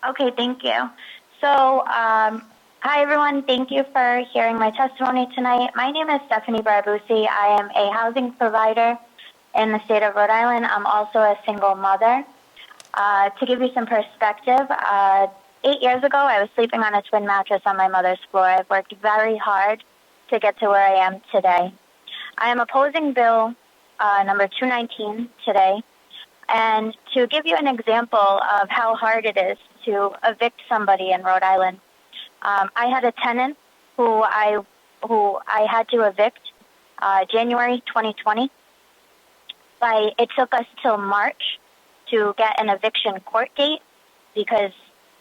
Okay, thank you. So, hi everyone. Thank you for hearing my testimony tonight. My name is Stephanie Baraboosi. I am a housing provider in the state of Rhode Island. I'm also a single mother. To give you some perspective, 8 years ago, I was sleeping on a twin mattress on my mother's floor. I've worked very hard to get to where I am today. I am opposing bill number 219 today. And to give you an example of how hard it is to evict somebody in Rhode Island, I had a tenant who I had to evict January 2020. It took us till March to get an eviction court date because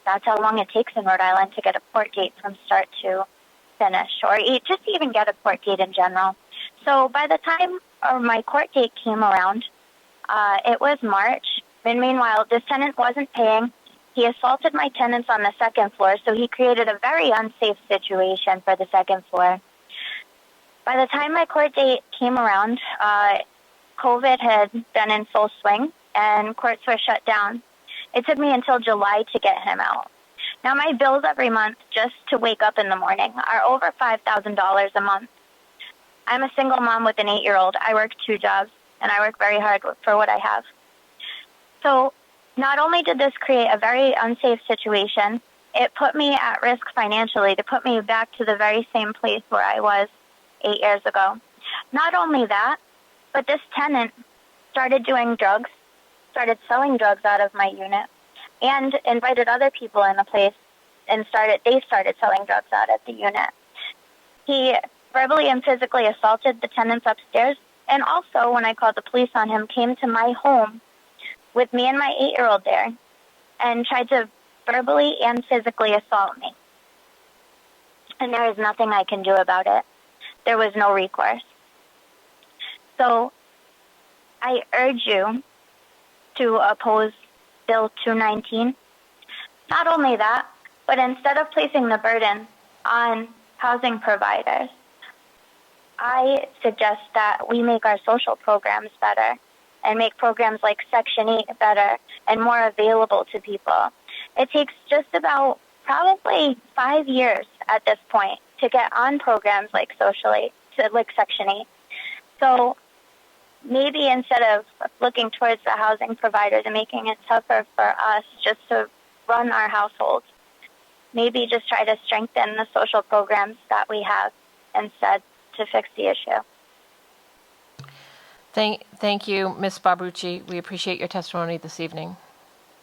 that's how long it takes in Rhode Island to get a court date from start to finish, or just even get a court date in general. So by the time my court date came around, it was March, and meanwhile, this tenant wasn't paying. He assaulted my tenants on the second floor, so he created a very unsafe situation for the second floor. By the time my court date came around, COVID had been in full swing, and courts were shut down. It took me until July to get him out. Now, my bills every month just to wake up in the morning are over $5,000 a month. I'm a single mom with an 8-year-old. I work 2 jobs, and I work very hard for what I have. So not only did this create a very unsafe situation, it put me at risk financially to put me back to the very same place where I was 8 years ago. Not only that, but this tenant started doing drugs, started selling drugs out of my unit, and invited other people in the place, and they started selling drugs out at the unit. He verbally and physically assaulted the tenants upstairs, and also, when I called the police on him, came to my home with me and my 8-year-old there and tried to verbally and physically assault me. And there is nothing I can do about it. There was no recourse. So I urge you to oppose Bill 219. Not only that, but instead of placing the burden on housing providers, I suggest that we make our social programs better and make programs like Section 8 better and more available to people. It takes just about probably 5 years at this point to get on programs like Section 8. So maybe instead of looking towards the housing providers and making it tougher for us just to run our households, maybe just try to strengthen the social programs that we have instead to fix the issue. Thank you, Ms. Baraboosi. We appreciate your testimony this evening.